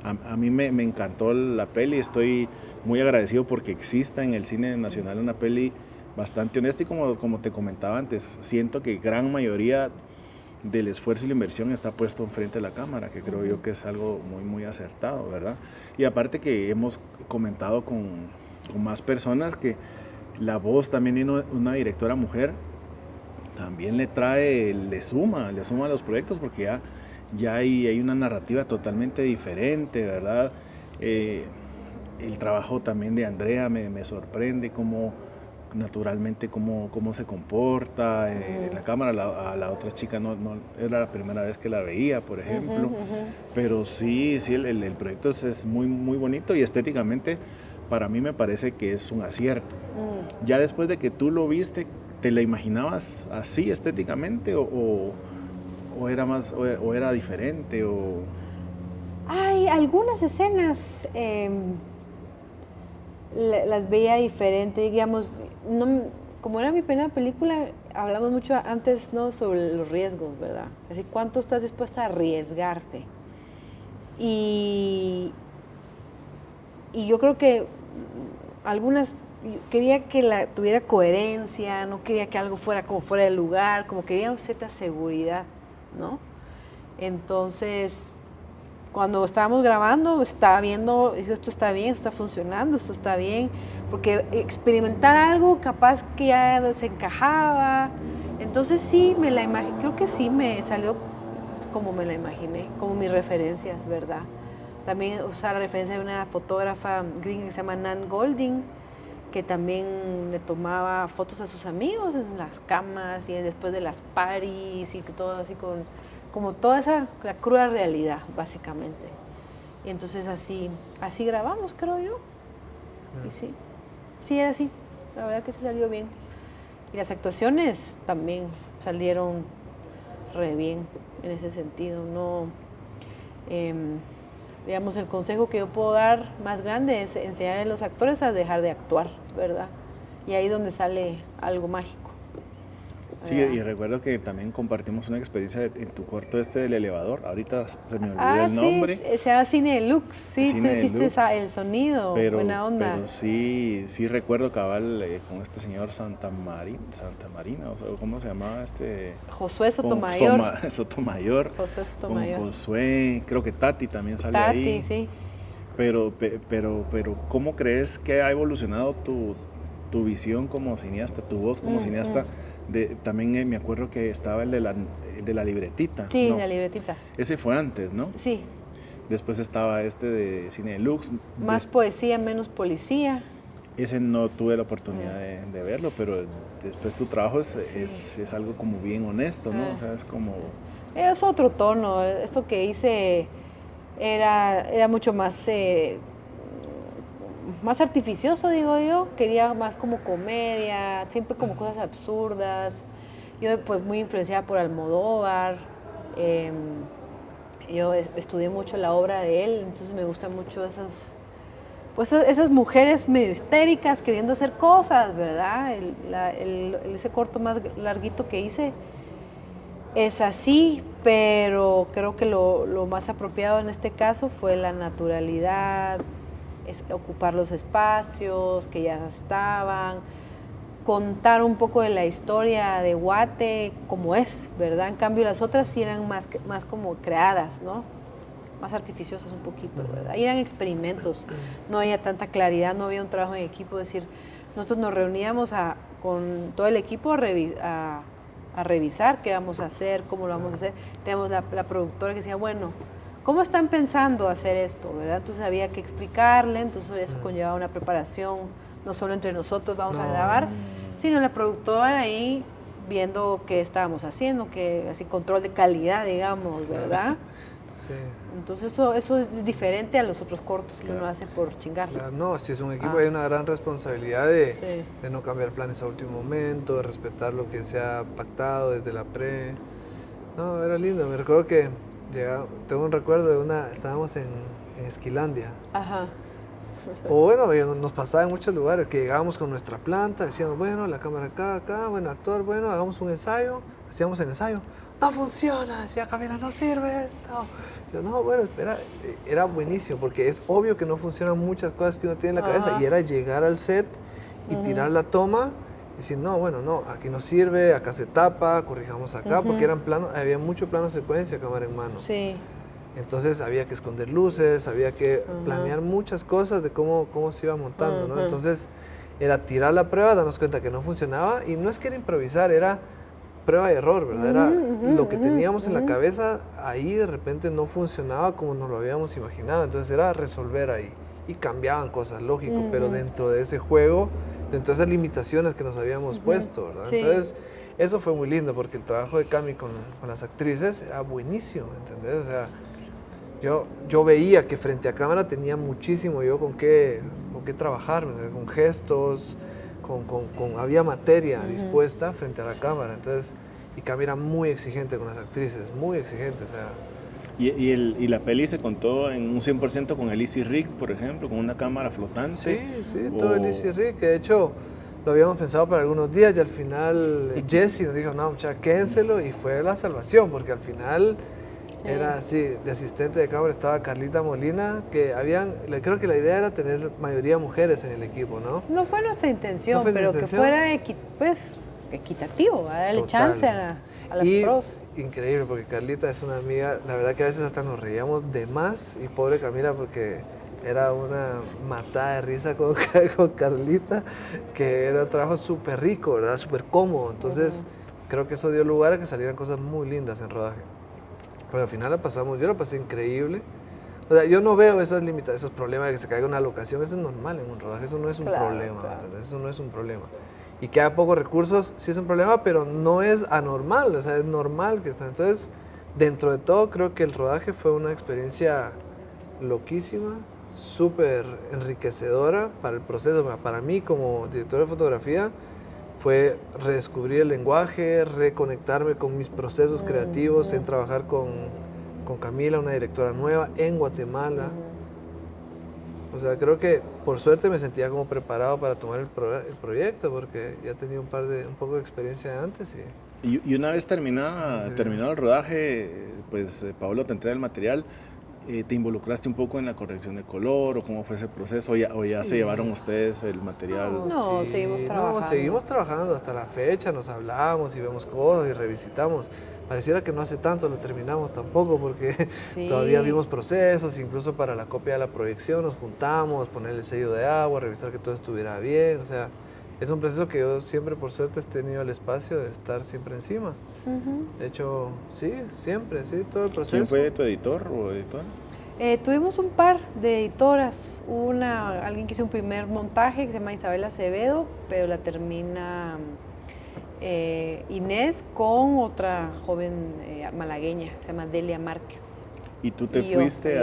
Speaker 1: a mí me encantó la peli. Estoy muy agradecido porque exista en el cine nacional una peli bastante honesta, y como te comentaba antes, siento que gran mayoría del esfuerzo y la inversión está puesto enfrente de la cámara, que creo yo que es algo muy, muy acertado, ¿verdad? Y aparte que hemos comentado con más personas que la voz también de una directora mujer también le suma a los proyectos, porque ya hay una narrativa totalmente diferente, ¿verdad? El trabajo también de Andrea me sorprende, cómo naturalmente cómo se comporta en la cámara. A la otra chica no era la primera vez que la veía, por ejemplo, pero sí el proyecto es muy, muy bonito, y estéticamente para mí me parece que es un acierto. Ya después de que tú lo viste, ¿te la imaginabas así estéticamente o era más o era diferente?
Speaker 2: Hay algunas escenas las veía diferente, digamos, como era mi primera película, hablamos mucho antes, ¿no?, sobre los riesgos, ¿verdad? Así, ¿cuánto estás dispuesta a arriesgarte? Y yo creo que quería que tuviera coherencia, no quería que algo fuera como fuera de lugar, como quería cierta seguridad, ¿no? Entonces, cuando estábamos grabando, estaba viendo, esto está bien, esto está funcionando, esto está bien, porque experimentar algo capaz que ya se encajaba. Entonces sí, creo que sí me salió como me la imaginé, como mis referencias, ¿verdad? También usar la referencia de una fotógrafa gringa que se llama Nan Goldin, que también le tomaba fotos a sus amigos en las camas y después de las parties y todo así como toda la cruda realidad, básicamente. Y entonces así grabamos, creo yo. Y sí, era así. La verdad que sí salió bien. Y las actuaciones también salieron re bien en ese sentido. No, digamos, el consejo que yo puedo dar más grande es enseñarle a los actores a dejar de actuar, ¿verdad? Y ahí es donde sale algo mágico.
Speaker 1: Sí, y recuerdo que también compartimos una experiencia en tu corto del elevador. Ahorita se me olvidó el nombre.
Speaker 2: Sí, se llama Cine Deluxe. Sí, tú hiciste el sonido, buena onda.
Speaker 1: Pero sí recuerdo cabal con este señor Santa Marina, o sea, ¿cómo se llamaba este?
Speaker 2: Josué Sotomayor.
Speaker 1: Sotomayor.
Speaker 2: Josué Sotomayor.
Speaker 1: Con Josué, creo que Tati también sale ahí.
Speaker 2: Tati, sí.
Speaker 1: Pero, ¿cómo crees que ha evolucionado tu visión como cineasta, tu voz como cineasta? También me acuerdo que estaba el de la libretita.
Speaker 2: Sí, ¿no? La libretita.
Speaker 1: Ese fue antes, ¿no?
Speaker 2: Sí.
Speaker 1: Después estaba este de Cine Deluxe.
Speaker 2: Más poesía, menos policía.
Speaker 1: Ese no tuve la oportunidad de verlo, pero después tu trabajo es algo como bien honesto, ¿no? O sea, es como...
Speaker 2: Es otro tono. Esto que hice era mucho más artificioso, digo yo. Quería más como comedia, siempre como cosas absurdas. Yo pues muy influenciada por Almodóvar. Yo estudié mucho la obra de él, entonces me gustan mucho esas mujeres medio histéricas queriendo hacer cosas, ¿verdad? Ese corto más larguito que hice es así, pero creo que lo más apropiado en este caso fue la naturalidad, ocupar los espacios que ya estaban, contar un poco de la historia de Guate como es, ¿verdad? En cambio las otras sí eran más como creadas, ¿no? Más artificiosas un poquito, ¿verdad? Y eran experimentos, no había tanta claridad, no había un trabajo en equipo, es decir, nosotros nos reuníamos con todo el equipo a revisar qué vamos a hacer, cómo lo vamos a hacer. Teníamos la productora que decía, bueno, ¿cómo están pensando hacer esto? ¿Verdad? Entonces había que explicarle, entonces eso conllevaba una preparación, no solo entre nosotros vamos a grabar, sino la productora ahí viendo qué estábamos haciendo, que así control de calidad, digamos, ¿verdad?
Speaker 3: Sí.
Speaker 2: Entonces eso es diferente a los otros cortos que uno hace por chingar.
Speaker 3: Claro, no, si es un equipo hay una gran responsabilidad de no cambiar planes a último momento, de respetar lo que se ha pactado desde la pre. No, era lindo, me recuerdo que tengo un recuerdo de estábamos en Esquilandia.
Speaker 2: Ajá.
Speaker 3: O bueno, nos pasaba en muchos lugares que llegábamos con nuestra planta, decíamos, bueno, la cámara acá, bueno, actor, bueno, hagamos un ensayo, hacíamos el ensayo. No funciona, decía Camila, no sirve esto. Yo, no, bueno, espera, era buenísimo, porque es obvio que no funcionan muchas cosas que uno tiene en la cabeza, y era llegar al set y tirar la toma y decir, no, bueno, no, aquí no sirve, acá se tapa, corrijamos acá, porque eran planos, había mucho plano secuencia, cámara en mano.
Speaker 2: Sí.
Speaker 3: Entonces había que esconder luces, había que planear muchas cosas de cómo se iba montando, ¿no? Entonces era tirar la prueba, darnos cuenta que no funcionaba, y no es que era improvisar, era prueba y error, ¿verdad? Era lo que teníamos en la cabeza, ahí de repente no funcionaba como nos lo habíamos imaginado, entonces era resolver ahí, y cambiaban cosas, lógico, pero dentro de ese juego, dentro de esas limitaciones que nos habíamos puesto, ¿verdad?
Speaker 2: Sí.
Speaker 3: Entonces eso fue muy lindo, porque el trabajo de Cami con las actrices era buenísimo, ¿entendés? O sea, yo veía que frente a cámara tenía muchísimo yo con qué trabajar, ¿verdad? Con gestos, había materia dispuesta frente a la cámara. Entonces, y Cami era muy exigente con las actrices, muy exigente. O sea.
Speaker 1: Y la peli se contó en un 100% con el Easy Rig, por ejemplo, con una cámara flotante.
Speaker 3: Sí, todo el Easy Rig, que de hecho lo habíamos pensado para algunos días, y al final Jesse nos dijo, no, muchachos, quédenselo, y fue la salvación, porque al final era así, de asistente de cámara estaba Carlita Molina, que creo que la idea era tener mayoría mujeres en el equipo, ¿no?
Speaker 2: No fue nuestra intención, pero que fuera equitativo, darle chance a las pros.
Speaker 3: Increíble, porque Carlita es una amiga, la verdad que a veces hasta nos reíamos de más, y pobre Camila, porque era una matada de risa con Carlita, que era un trabajo súper rico, ¿verdad? Súper cómodo. Entonces, creo que eso dio lugar a que salieran cosas muy lindas en rodaje. Pero al final yo la pasé increíble. O sea, yo no veo esos problemas de que se caiga una locación, eso es normal en un rodaje, eso no es un problema, ¿entendés? Eso no es un problema. Y que haya pocos recursos, sí es un problema, pero no es anormal, o sea, es normal que estén. Entonces, dentro de todo, creo que el rodaje fue una experiencia loquísima, súper enriquecedora para el proceso. Para mí, como director de fotografía, fue redescubrir el lenguaje, reconectarme con mis procesos creativos, en trabajar con Camila, una directora nueva, en Guatemala. O sea, creo que por suerte me sentía como preparado para tomar el proyecto, porque ya tenía un poco de experiencia de antes.
Speaker 1: Y una vez terminado el rodaje, pues Pablo te entrega el material. ¿Te involucraste un poco en la corrección de color o cómo fue ese proceso? ¿O ya se llevaron ustedes el material?
Speaker 2: No, seguimos trabajando.
Speaker 3: No, seguimos trabajando hasta la fecha, nos hablamos y vemos cosas y revisitamos. Pareciera que no hace tanto lo terminamos tampoco, porque todavía vimos procesos, incluso para la copia de la proyección nos juntamos, poner el sello de agua, revisar que todo estuviera bien, o sea, es un proceso que yo siempre, por suerte, he tenido el espacio de estar siempre encima. De hecho, sí, siempre, sí, todo el proceso.
Speaker 1: ¿Quién fue tu editor o editora?
Speaker 2: Tuvimos un par de editoras. Alguien que hizo un primer montaje que se llama Isabel Acevedo, pero la termina Inés con otra joven malagueña, se llama Delia Márquez.
Speaker 1: ¿Y tú te fuiste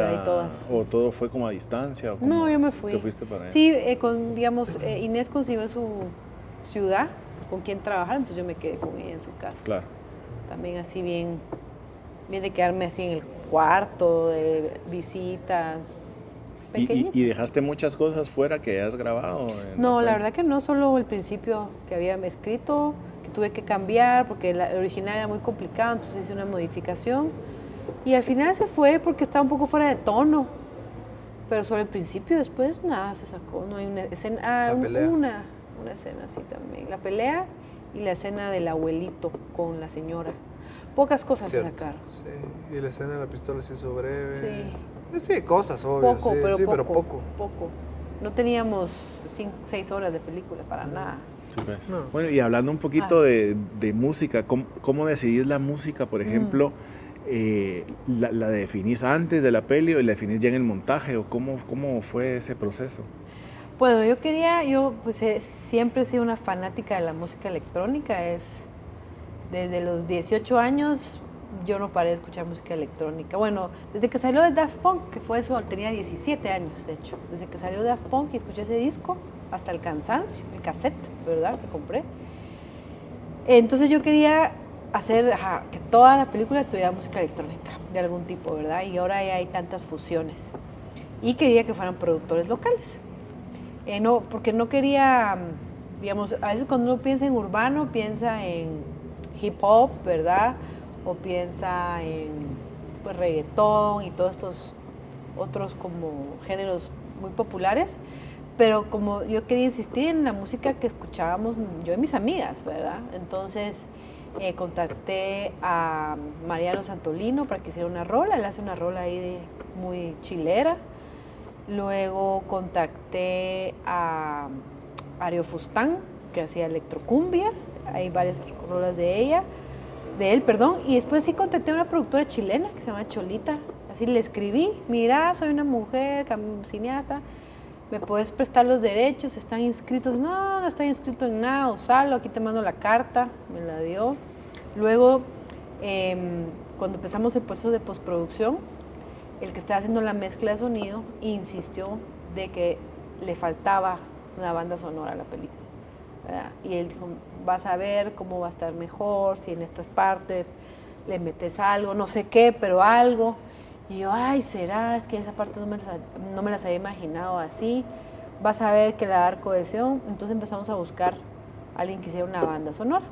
Speaker 1: o todo fue como a distancia? O
Speaker 2: no, yo me fui.
Speaker 1: ¿Te fuiste para allá?
Speaker 2: Sí, Inés consiguió en su ciudad con quien trabajar, entonces yo me quedé con ella en su casa.
Speaker 1: Claro.
Speaker 2: También así bien de quedarme así en el cuarto, de visitas.
Speaker 1: ¿Y dejaste muchas cosas fuera que has grabado?
Speaker 2: No, la verdad que no, solo el principio que había escrito, que tuve que cambiar porque el original era muy complicado, entonces hice una modificación. Y al final se fue porque estaba un poco fuera de tono. Pero sobre el principio, después nada, se sacó. No hay una escena. Una escena así también. La pelea y la escena del abuelito con la señora. Pocas cosas se sacaron.
Speaker 3: Sí, y la escena de la pistola se hizo breve.
Speaker 2: Sí.
Speaker 3: Sí, cosas, obvio.
Speaker 2: Poco,
Speaker 3: sí,
Speaker 2: pero
Speaker 3: poco.
Speaker 2: No teníamos 6 horas de película para nada.
Speaker 1: Sí, pues. No. Bueno, y hablando un poquito de música, ¿cómo decidís la música, por ejemplo? ¿La definís antes de la peli o la definís ya en el montaje? ¿O cómo fue ese proceso?
Speaker 2: Bueno, yo siempre he sido una fanática de la música electrónica. Desde los 18 años yo no paré de escuchar música electrónica. Bueno, desde que salió de Daft Punk, que fue eso, tenía 17 años, de hecho. Desde que salió Daft Punk y escuché ese disco, hasta el cansancio, el cassette, ¿verdad?, que compré. Entonces yo quería hacer que toda la película tuviera música electrónica de algún tipo, ¿verdad? Y ahora ya hay tantas fusiones. Y quería que fueran productores locales. No, porque no quería, digamos, a veces cuando uno piensa en urbano, piensa en hip hop, ¿verdad? O piensa en pues, reggaetón y todos estos otros como géneros muy populares. Pero como yo quería insistir en la música que escuchábamos yo y mis amigas, ¿verdad? Entonces contacté a Mariano Santolino para que hiciera una rola. Él hace una rola ahí muy chilera. Luego contacté a Ario Fustán, que hacía electrocumbia. Hay varias rolas de él, y después sí contacté a una productora chilena que se llama Cholita. Así le escribí: mira, soy una mujer cineasta, ¿me puedes prestar los derechos? ¿Están inscritos? No, no están inscritos en nada, usalo, aquí te mando la carta. Me la dio. Luego, cuando empezamos el proceso de postproducción, el que estaba haciendo la mezcla de sonido insistió de que le faltaba una banda sonora a la película, ¿verdad? Y él dijo: vas a ver cómo va a estar mejor, si en estas partes le metes algo, no sé qué, pero algo. Y yo, ay, ¿será? Es que esa parte no me las había imaginado así. Vas a ver que le va a dar cohesión. Entonces empezamos a buscar a alguien que hiciera una banda sonora.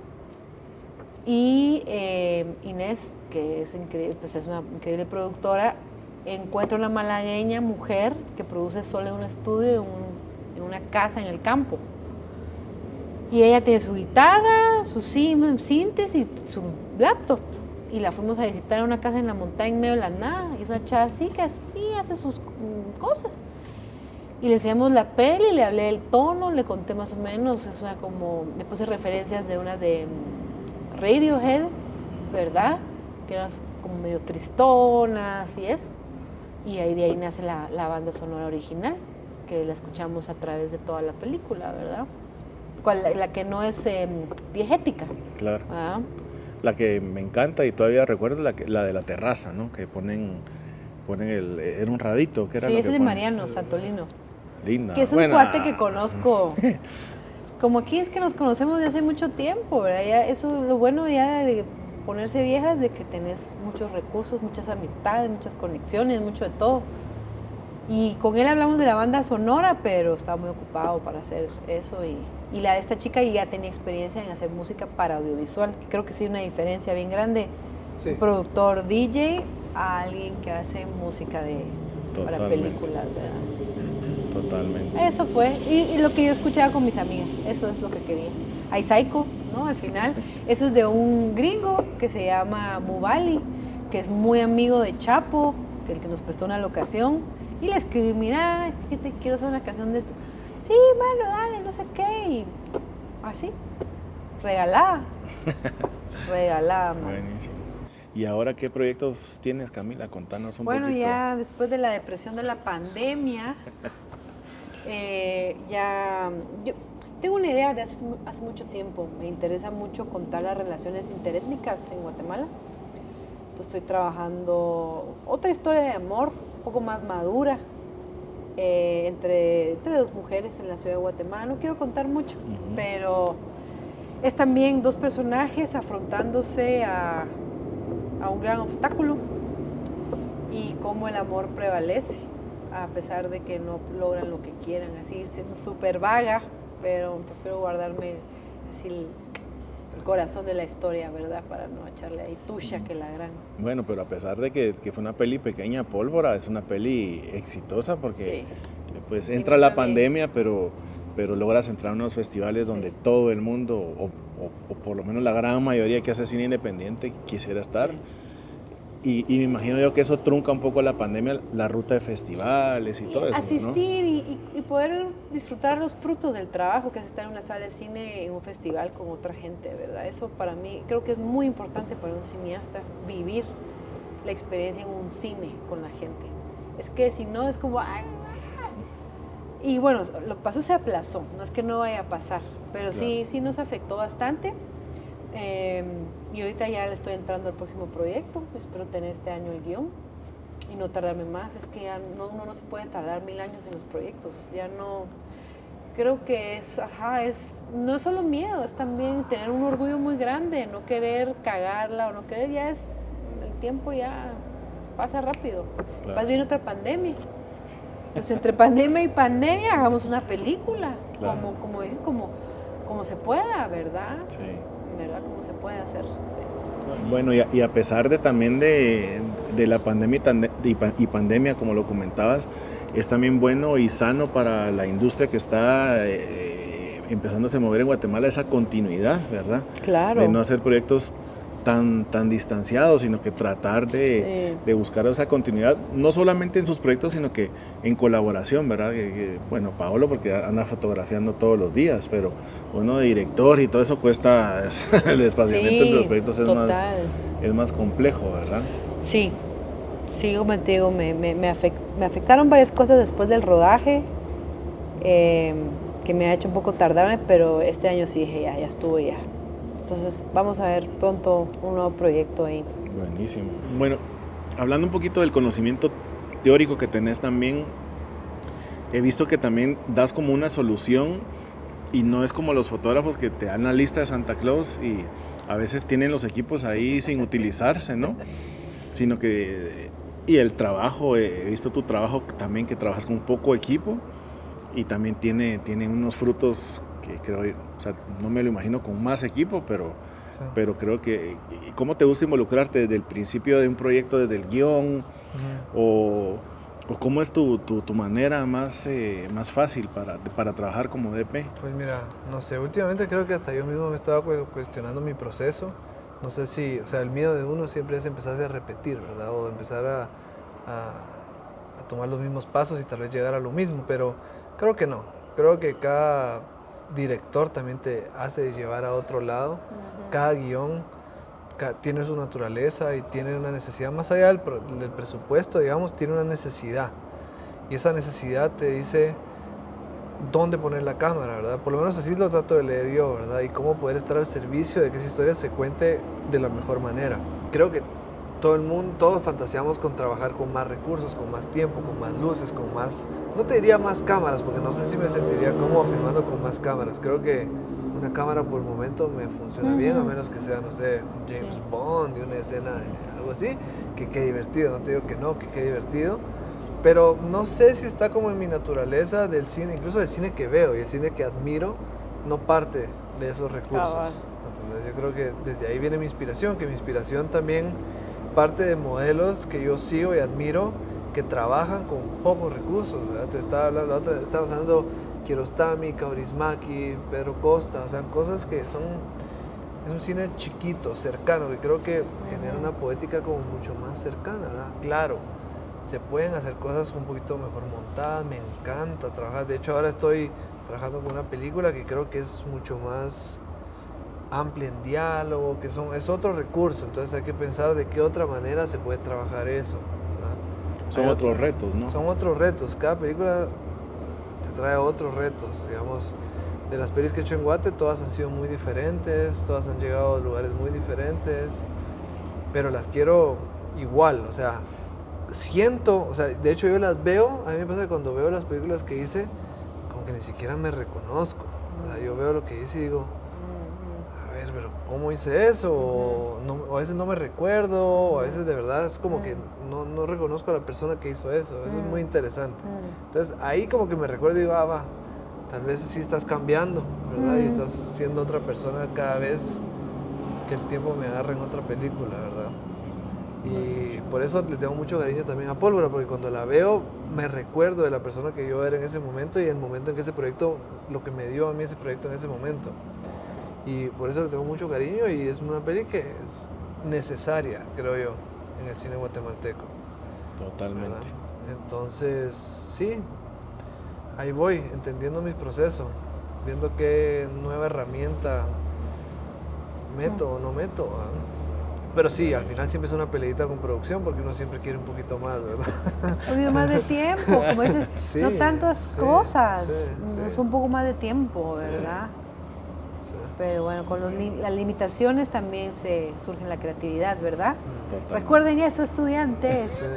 Speaker 2: Y Inés, que es increíble, pues es una increíble productora, encuentra una malagueña mujer que produce sola en un estudio, en una casa en el campo. Y ella tiene su guitarra, sus sintes y su laptop. Y la fuimos a visitar a una casa en la montaña en medio de la nada. Y es una chava así que así hace sus cosas. Y le enseñamos la peli, le hablé del tono, le conté más o menos, le puse referencias de unas de Radiohead, ¿verdad? Que eran como medio tristonas y eso. Y de ahí nace la banda sonora original, que la escuchamos a través de toda la película, ¿verdad? La que no es diegética.
Speaker 1: Claro.
Speaker 2: ¿Verdad?
Speaker 1: La que me encanta y todavía recuerdo la de la terraza, ¿no? Que ponen era un radito. ¿Qué era?
Speaker 2: Sí,
Speaker 1: lo
Speaker 2: ese
Speaker 1: que
Speaker 2: es de
Speaker 1: ponen?
Speaker 2: Mariano Santolino.
Speaker 1: Linda.
Speaker 2: Que es un cuate que conozco. Como aquí es que nos conocemos de hace mucho tiempo, ¿verdad? Ya, eso es lo bueno ya de ponerse viejas, de que tenés muchos recursos, muchas amistades, muchas conexiones, mucho de todo. Y con él hablamos de la banda sonora, pero estaba muy ocupado para hacer eso. Y la de esta chica ya tenía experiencia en hacer música para audiovisual, que creo que sí hay una diferencia bien grande. Sí. Un productor DJ a alguien que hace música para películas, ¿verdad?
Speaker 1: Totalmente.
Speaker 2: Eso fue. Y lo que yo escuchaba con mis amigas, eso es lo que quería. Hay Psycho, ¿no? Al final, eso es de un gringo que se llama Mubali, que es muy amigo de Chapo, que el que nos prestó una locación. Y le escribí: mira, es que te quiero hacer una canción de... Sí, bueno, dale, no sé qué. Y así, regalada. Regalada, man.
Speaker 1: Buenísimo. ¿Y ahora qué proyectos tienes, Camila? Contanos un poquito.
Speaker 2: Bueno, ya después de la depresión de la pandemia, yo tengo una idea de hace mucho tiempo. Me interesa mucho contar las relaciones interétnicas en Guatemala. Entonces estoy trabajando otra historia de amor, un poco más madura, entre dos mujeres en la ciudad de Guatemala. No quiero contar mucho, pero es también dos personajes afrontándose a un gran obstáculo y cómo el amor prevalece a pesar de que no logran lo que quieran, así súper vaga, pero prefiero guardarme así el corazón de la historia, ¿verdad? Para no echarle ahí tuya que la gran.
Speaker 1: Bueno, pero a pesar de que fue una peli pequeña, Pólvora, es una peli exitosa porque pues entra la pandemia, pero logras entrar a unos festivales donde todo el mundo, o por lo menos la gran mayoría que hace cine independiente, quisiera estar. Y me imagino yo que eso trunca un poco la pandemia, la ruta de festivales y todo eso,
Speaker 2: asistir, ¿no? y poder disfrutar los frutos del trabajo que es estar en una sala de cine, en un festival con otra gente, ¿verdad? Eso para mí creo que es muy importante para un cineasta, vivir la experiencia en un cine con la gente. Es que si no es como... Y bueno, lo que pasó se aplazó, no es que no vaya a pasar, pero claro. sí nos afectó bastante. Y ahorita ya le estoy entrando al próximo proyecto. Espero tener este año el guión y no tardarme más. Es que ya uno no se puede tardar 1000 años en los proyectos. Ya no... Creo que no es solo miedo, es también tener un orgullo muy grande, no querer cagarla o no querer, el tiempo ya pasa rápido.
Speaker 1: Claro.
Speaker 2: Más bien otra pandemia. Entonces, entre pandemia y pandemia, hagamos una película,
Speaker 1: claro.
Speaker 2: como se pueda, ¿verdad?
Speaker 1: Sí.
Speaker 2: ¿Verdad? Como se puede hacer. Sí.
Speaker 1: Bueno, y a pesar de también de la pandemia y pandemia, como lo comentabas, es también bueno y sano para la industria que está empezándose a mover en Guatemala esa continuidad, ¿verdad?
Speaker 2: Claro.
Speaker 1: De no hacer proyectos tan distanciados, sino que tratar de buscar esa continuidad, no solamente en sus proyectos, sino que en colaboración, ¿verdad? Bueno, Paolo porque anda fotografiando todos los días, pero uno de director y todo eso cuesta, el espaciamiento entre los proyectos es más complejo, ¿verdad?
Speaker 2: Sí, como te digo, me afectaron varias cosas después del rodaje, que me ha hecho un poco tardarme, pero este año sí dije ya estuvo ya. Entonces vamos a ver pronto un nuevo proyecto ahí.
Speaker 1: Buenísimo. Bueno, hablando un poquito del conocimiento teórico que tenés también, he visto que también das como una solución y no es como los fotógrafos que te dan la lista de Santa Claus y a veces tienen los equipos ahí sin utilizarse, ¿no? Sino que... Y el trabajo, he visto tu trabajo también, que trabajas con poco equipo y también tiene unos frutos que creo, o sea, no me lo imagino con más equipo, pero creo que... ¿Cómo te gusta involucrarte desde el principio de un proyecto, desde el guión? O cómo es tu manera más fácil para trabajar como DP?
Speaker 3: Pues mira, no sé, últimamente creo que hasta yo mismo me estaba cuestionando mi proceso. No sé si, o sea, el miedo de uno siempre es empezarse a repetir, ¿verdad? O empezar a tomar los mismos pasos y tal vez llegar a lo mismo, pero creo que no. Creo que cada director también te hace llevar a otro lado. Cada guión tiene su naturaleza y tiene una necesidad, más allá del presupuesto, digamos, tiene una necesidad. Y esa necesidad te dice dónde poner la cámara, ¿verdad? Por lo menos así lo trato de leer yo, ¿verdad? Y cómo poder estar al servicio de que esa historia se cuente de la mejor manera. Creo que todos fantaseamos con trabajar con más recursos, con más tiempo, con más luces, con más... No te diría más cámaras, porque no sé si me sentiría cómodo filmando con más cámaras. Creo que una cámara por el momento me funciona bien, a menos que sea, no sé, un James Bond y una escena, algo así, que quede divertido. No te digo que no, que quede divertido. Pero no sé si está como en mi naturaleza del cine, incluso del cine que veo y el cine que admiro, no parte de esos recursos. Entonces, yo creo que desde ahí viene mi inspiración, que mi inspiración también parte de modelos que yo sigo y admiro, que trabajan con pocos recursos, ¿verdad? Te estaba hablando, la otra, estábamos hablando Kiarostami, Kaurismäki, Pedro Costa, o sea, cosas que son... Es un cine chiquito, cercano, que creo que genera una poética como mucho más cercana, ¿verdad? Claro. Se pueden hacer cosas un poquito mejor montadas, me encanta trabajar. De hecho, ahora estoy trabajando con una película que creo que es mucho más amplia en diálogo, que es otro recurso. Entonces hay que pensar de qué otra manera se puede trabajar eso, ¿verdad?
Speaker 1: Son otros retos, ¿no?
Speaker 3: Son otros retos. Cada película te trae otros retos. Digamos, de las pelis que he hecho en Guate, todas han sido muy diferentes, todas han llegado a lugares muy diferentes, pero las quiero igual, o sea... Siento, o sea, de hecho yo las veo, a mí me pasa que cuando veo las películas que hice, como que ni siquiera me reconozco. O sea, yo veo lo que hice y digo, a ver, pero ¿cómo hice eso? O a veces no me recuerdo, o a veces de verdad es como que no reconozco a la persona que hizo eso. Eso es muy interesante. Entonces ahí como que me recuerdo y digo, va, tal vez sí estás cambiando, ¿verdad? Y estás siendo otra persona cada vez que el tiempo me agarra en otra película, ¿verdad? Y por eso le tengo mucho cariño también a Pólvora, porque cuando la veo me recuerdo de la persona que yo era en ese momento y el momento en que ese proyecto, lo que me dio a mí ese proyecto en ese momento. Y por eso le tengo mucho cariño y es una peli que es necesaria, creo yo, en el cine guatemalteco.
Speaker 1: Totalmente.
Speaker 3: ¿Verdad? Entonces, sí, ahí voy, entendiendo mi proceso, viendo qué nueva herramienta meto o no meto, ¿verdad? Pero sí, al final siempre es una peleita con producción porque uno siempre quiere un poquito más, ¿verdad?
Speaker 2: Un poquito más de tiempo, como dices,
Speaker 3: sí,
Speaker 2: no tantas cosas,
Speaker 3: sí.
Speaker 2: es un poco más de tiempo, ¿verdad? Pero bueno, con las limitaciones también surge la creatividad, ¿verdad?
Speaker 1: Totalmente.
Speaker 2: Recuerden eso, estudiantes.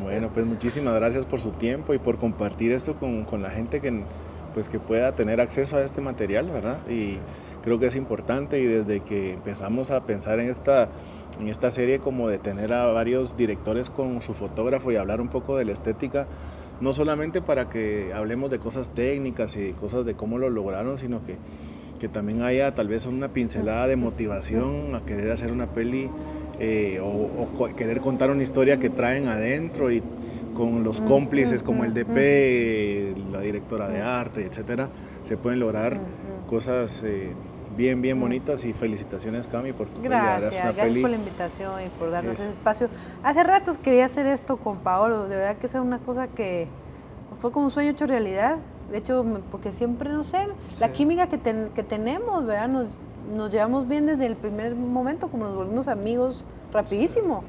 Speaker 1: Bueno, pues muchísimas gracias por su tiempo y por compartir esto con la gente pues que pueda tener acceso a este material, ¿verdad? Y creo que es importante, y desde que empezamos a pensar en esta serie, como de tener a varios directores con su fotógrafo y hablar un poco de la estética, no solamente para que hablemos de cosas técnicas y cosas de cómo lo lograron, sino que también haya tal vez una pincelada de motivación a querer hacer una peli o querer contar una historia que traen adentro, y con los cómplices como el DP, la directora de arte, etcétera, se pueden lograr cosas bien bonitas. Y felicitaciones, Cami, por tu
Speaker 2: Gracias por la invitación y por darnos ese espacio. Hace ratos quería hacer esto con Paolo, de verdad que es una cosa que fue como un sueño hecho realidad. De hecho, porque siempre, no sé, la química que tenemos, ¿verdad? Nos llevamos bien desde el primer momento, como nos volvimos amigos rapidísimo.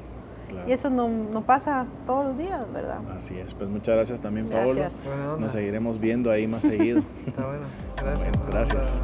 Speaker 2: Claro. Y eso no pasa todos los días, ¿verdad?
Speaker 1: Así es. Pues muchas gracias también, Paolo.
Speaker 2: Gracias.
Speaker 1: Nos seguiremos viendo ahí más seguido.
Speaker 3: Está bueno. Gracias.
Speaker 1: Bueno, gracias.